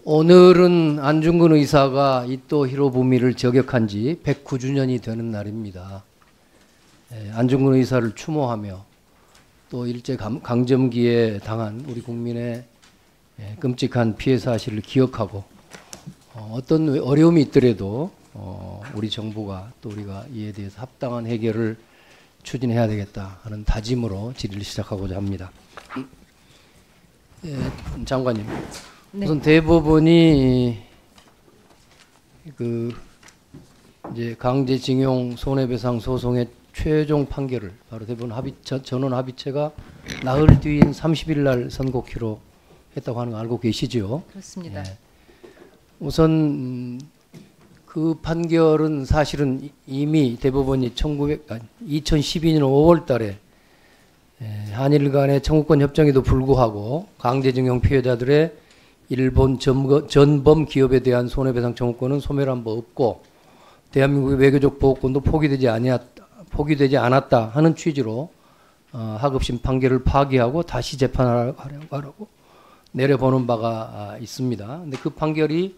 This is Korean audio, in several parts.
오늘은 안중근 의사가 이토 히로부미를 저격한 지 109주년이 되는 날입니다. 안중근 의사를 추모하며 또 일제 강점기에 당한 우리 국민의 끔찍한 피해 사실을 기억하고 어떤 어려움이 있더라도 우리 정부가 또 우리가 이에 대해서 합당한 해결을 추진해야 되겠다 하는 다짐으로 질의를 시작하고자 합니다. 장관님, 네. 우선 대법원이 이제 강제징용 손해배상 소송의 최종 판결을 바로 대법원 전원 합의체가 나흘 뒤인 30일 날 선고키로 했다고 하는 거 알고 계시죠? 그렇습니다. 예. 우선 그 판결은 사실은 이미 대법원이 2012년 5월 달에 한일 간의 청구권 협정에도 불구하고 강제징용 피해자들의 일본 전범 기업에 대한 손해배상 청구권은 소멸한 바 없고 대한민국의 외교적 보호권도 포기되지 않았다 하는 취지로 하급심 판결을 파기하고 다시 재판하라고 내려보는 바가 있습니다. 근데 그 판결이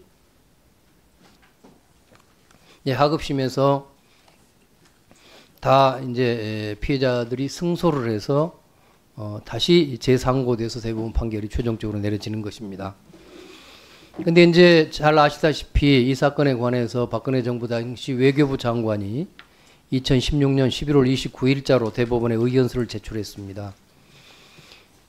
하급심에서 다 이제 피해자들이 승소를 해서 다시 재상고돼서 대법원 판결이 최종적으로 내려지는 것입니다. 근데 이제 잘 아시다시피 이 사건에 관해서 박근혜 정부 당시 외교부 장관이 2016년 11월 29일자로 대법원에 의견서를 제출했습니다.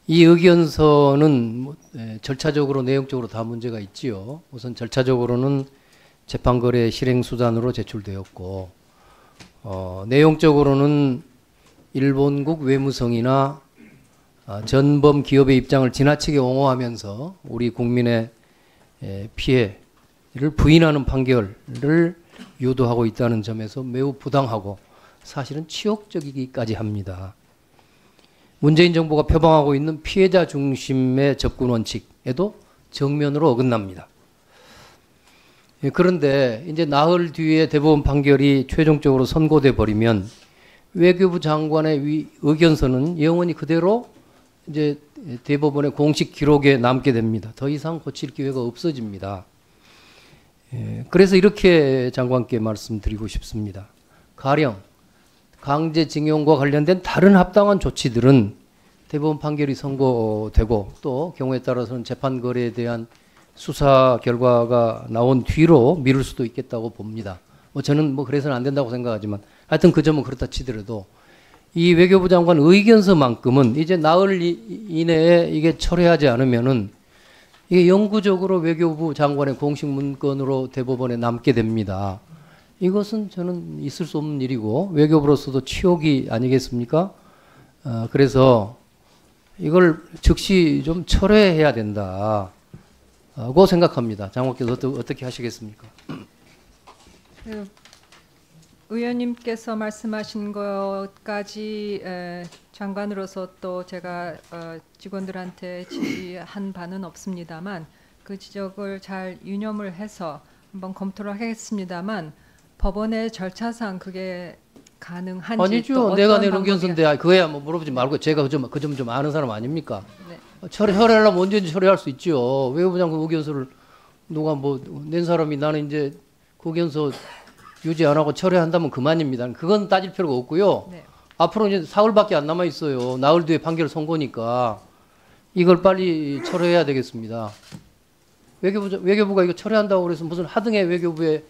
이 의견서는 절차적으로 내용적으로 다 문제가 있지요. 우선 절차적으로는 재판거래 실행수단으로 제출되었고 내용적으로는 일본국 외무성이나 전범 기업의 입장을 지나치게 옹호하면서 우리 국민의 피해를 부인하는 판결을 유도하고 있다는 점에서 매우 부당하고 사실은 치욕적이기까지 합니다. 문재인 정부가 표방하고 있는 피해자 중심의 접근 원칙에도 정면으로 어긋납니다. 그런데 이제 나흘 뒤에 대법원 판결이 최종적으로 선고돼 버리면 외교부 장관의 의견서는 영원히 그대로 이제 대법원의 공식 기록에 남게 됩니다. 더 이상 고칠 기회가 없어집니다. 그래서 이렇게 장관께 말씀드리고 싶습니다. 가령 강제징용과 관련된 다른 합당한 조치들은 대법원 판결이 선고되고 또 경우에 따라서는 재판 거래에 대한 수사 결과가 나온 뒤로 미룰 수도 있겠다고 봅니다. 저는 그래서는 안 된다고 생각하지만 하여튼 그 점은 그렇다 치더라도 이 외교부 장관 의견서만큼은 이제 나흘 이내에 이게 철회하지 않으면은 이게 영구적으로 외교부 장관의 공식 문건으로 대법원에 남게 됩니다. 이것은 저는 있을 수 없는 일이고 외교부로서도 치욕이 아니겠습니까? 그래서 이걸 즉시 좀 철회해야 된다고 생각합니다. 장관께서 어떻게 하시겠습니까? 의원님께서 말씀하신 것까지 장관으로서 또 제가 직원들한테 지시한 바는 없습니다만 그 지적을 잘 유념을 해서 한번 검토를 하겠습니다만 법원의 절차상 그게 가능한지 아니죠. 내가 낸 의견서인데 그거야 물어보지 말고 제가 그 점 좀 아는 사람 아닙니까? 네. 철회하려면 언제든지 철회할 수 있죠. 외교부 장관 의견서를 누가 낸 사람이 나는 이제 그 의견서 유지 안 하고 철회한다면 그만입니다. 그건 따질 필요가 없고요. 네. 앞으로 이제 사흘밖에 안 남아 있어요. 나흘 뒤에 판결 선고니까 이걸 빨리 철회해야 되겠습니다. 외교부가 이거 철회한다고 그래서 무슨 하등의 외교부에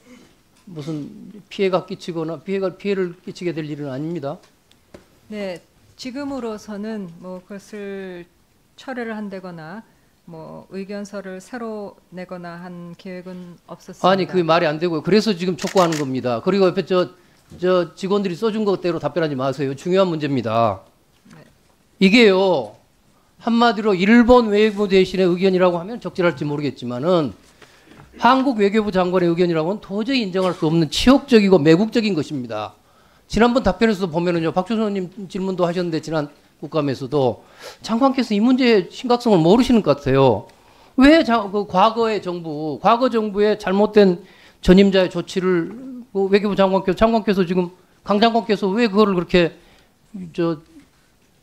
무슨 피해가 끼치거나 피해를 끼치게 될 일은 아닙니다. 네, 지금으로서는 그것을 철회를 한다거나 의견서를 새로 내거나 한 계획은 없었습니다. 아니 그게 말이 안 되고요. 그래서 지금 촉구하는 겁니다. 그리고 옆에 저 직원들이 써준 것대로 답변하지 마세요. 중요한 문제입니다. 네. 이게요 한마디로 일본 외교부 대신의 의견이라고 하면 적절할지 모르겠지만은 한국 외교부 장관의 의견이라고는 도저히 인정할 수 없는 치욕적이고 매국적인 것입니다. 지난번 답변에서도 보면은요 박준호님 질문도 하셨는데 지난 국감에서도 장관께서 이 문제의 심각성을 모르시는 것 같아요. 왜 과거 정부의 잘못된 전임자의 조치를 외교부 장관께서 지금 강 장관께서 왜 그거를 그렇게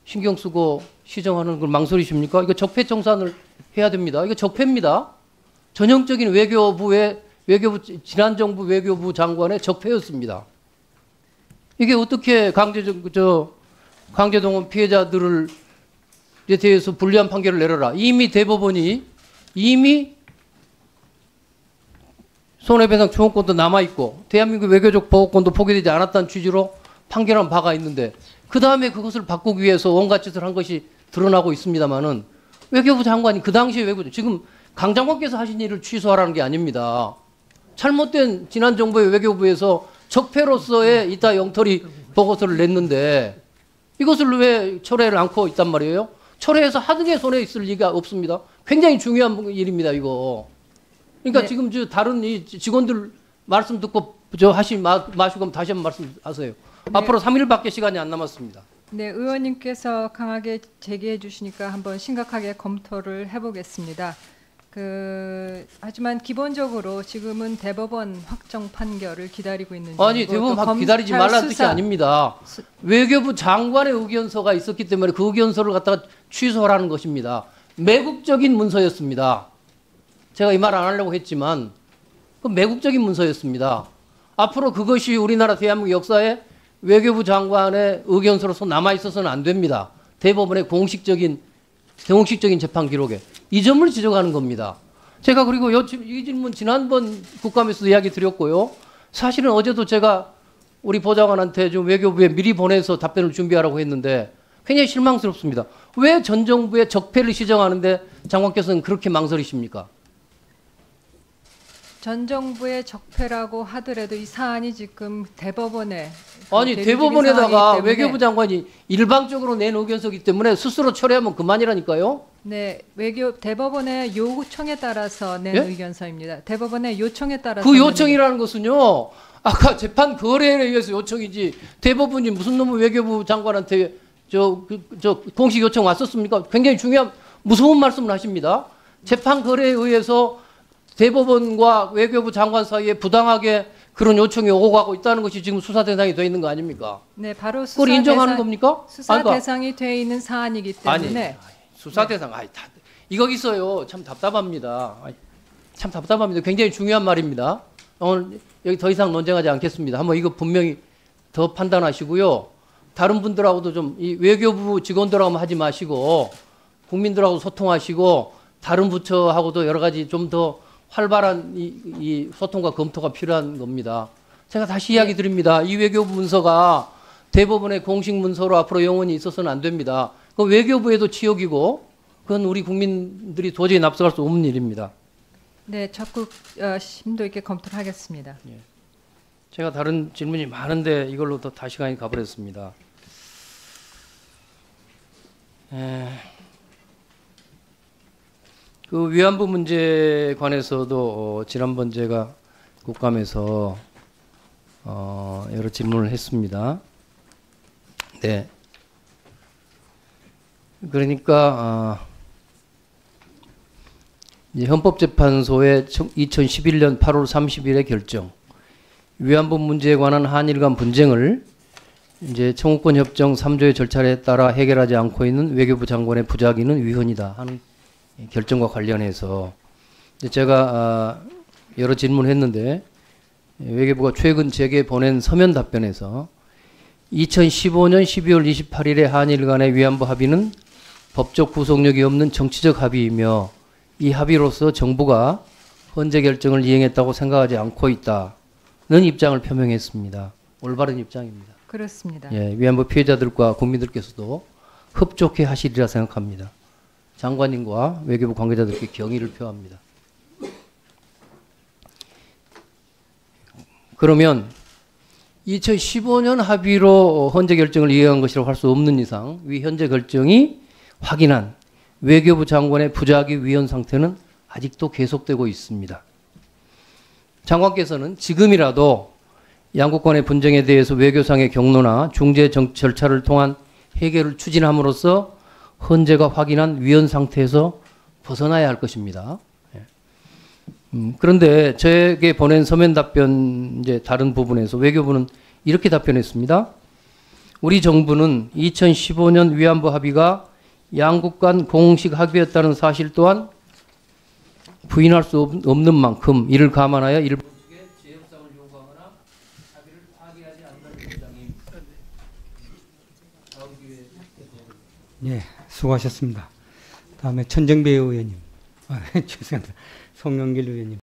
신경 쓰고 시정하는 걸 망설이십니까? 이거 적폐청산을 해야 됩니다. 이거 적폐입니다. 전형적인 지난 정부 외교부 장관의 적폐였습니다. 이게 어떻게 강제동원 피해자들을 에 대해서 불리한 판결을 내려라. 이미 대법원이 손해배상 청구권도 남아있고 대한민국 외교적 보호권도 포기되지 않았다는 취지로 판결한 바가 있는데 그 다음에 그것을 바꾸기 위해서 온갖 짓을 한 것이 드러나고 있습니다만은 외교부 장관이 그 당시에 지금 강 장관께서 하신 일을 취소하라는 게 아닙니다. 잘못된 지난 정부의 외교부에서 적폐로서의 이따 영털이 보고서를 냈는데 이것을 왜 철회를 않고 있단 말이에요? 철회해서 하등의 손에 있을 리가 없습니다. 굉장히 중요한 일입니다, 이거. 그러니까 네. 지금 다른 이 직원들 말씀 듣고 하시 마시고 다시 한번 말씀하세요. 네. 앞으로 3일밖에 시간이 안 남았습니다. 네, 의원님께서 강하게 제기해 주시니까 한번 심각하게 검토를 해보겠습니다. 하지만 기본적으로 지금은 대법원 확정 판결을 기다리고 있는 중이고 아니 대법원 기다리지 말라는 뜻이 아닙니다. 외교부 장관의 의견서가 있었기 때문에 그 의견서를 갖다가 취소하라는 것입니다. 매국적인 문서였습니다. 제가 이 말 안 하려고 했지만 그 매국적인 문서였습니다. 앞으로 그것이 우리나라 대한민국 역사에 외교부 장관의 의견서로서 남아있어서는 안 됩니다. 대법원의 공식적인 재판 기록에. 이 점을 지적하는 겁니다. 제가 그리고 이 질문 지난번 국감에서도 이야기 드렸고요. 사실은 어제도 제가 우리 보좌관한테 좀 외교부에 미리 보내서 답변을 준비하라고 했는데 굉장히 실망스럽습니다. 왜 전 정부의 적폐를 시정하는데 장관께서는 그렇게 망설이십니까? 전 정부의 적폐라고 하더라도 이 사안이 지금 대법원에 아니 대법원에다가 외교부 장관이 일방적으로 낸 의견서이기 때문에 스스로 철회하면 그만이라니까요. 네, 대법원의 요청에 따라서 낸 예? 의견서입니다. 대법원의 요청에 따라서 그 요청이라는 것은요. 아까 재판 거래에 의해서 요청이지 대법원이 무슨 놈의 외교부 장관한테 공식 요청 왔었습니까? 굉장히 중요한 무서운 말씀을 하십니다. 재판 거래에 의해서 대법원과 외교부 장관 사이에 부당하게 그런 요청이 오고 가고 있다는 것이 지금 수사 대상이 되어 있는 거 아닙니까? 네, 바로 그걸 인정하는 겁니까? 수사 대상이 되어 있는 사안이기 때문에 수사 대상 이거 있어요. 참 답답합니다. 참 답답합니다. 굉장히 중요한 말입니다. 오늘 여기 더 이상 논쟁하지 않겠습니다. 한번 이거 분명히 더 판단하시고요. 다른 분들하고도 좀 이 외교부 직원들하고 하지 마시고 국민들하고 소통하시고 다른 부처하고도 여러 가지 좀 더 활발한 이 소통과 검토가 필요한 겁니다. 제가 다시 이야기 드립니다. 이 외교부 문서가 대법원의 공식 문서로 앞으로 영원히 있어서는 안 됩니다. 그 외교부에도 치욕이고 그건 우리 국민들이 도저히 납득할 수 없는 일입니다. 네, 적극 심도 있게 검토를 하겠습니다. 예. 제가 다른 질문이 많은데 이걸로 더 다 시간이 가버렸습니다. 그 위안부 문제에 관해서도 지난번 제가 국감에서 여러 질문을 했습니다. 네. 그러니까 이제 헌법재판소의 2011년 8월 30일의 결정, 위안부 문제에 관한 한일 간 분쟁을 이제 청구권 협정 3조의 절차에 따라 해결하지 않고 있는 외교부 장관의 부작위는 위헌이다 하는 결정과 관련해서 제가 여러 질문했는데 외교부가 최근 제게 보낸 서면 답변에서 2015년 12월 28일에 한일 간의 위안부 합의는 법적 구속력이 없는 정치적 합의이며 이 합의로서 정부가 헌재 결정을 이행했다고 생각하지 않고 있다는 입장을 표명했습니다. 올바른 입장입니다. 그렇습니다. 예, 위안부 피해자들과 국민들께서도 흡족해 하시리라 생각합니다. 장관님과 외교부 관계자들께 경의를 표합니다. 그러면 2015년 합의로 헌재 결정을 이행한 것이라고 할 수 없는 이상 위 헌재 결정이 확인한 외교부 장관의 부작위 위헌 상태는 아직도 계속되고 있습니다. 장관께서는 지금이라도 양국 간의 분쟁에 대해서 외교상의 경로나 중재 절차를 통한 해결을 추진함으로써 헌재가 확인한 위헌 상태에서 벗어나야 할 것입니다. 그런데 저에게 보낸 서면 답변 이제 다른 부분에서 외교부는 이렇게 답변했습니다. 우리 정부는 2015년 위안부 합의가 양국 간 공식 합의였다는 사실 또한 부인할 수 없는 만큼 이를 감안하여 일본 측에 재협상을 요구하거나 합의를 파기하지 않는 입장입니다. 다음 기회에 예, 수고하셨습니다. 다음에 천정배 의원님, 죄송합니다. 송영길 의원님.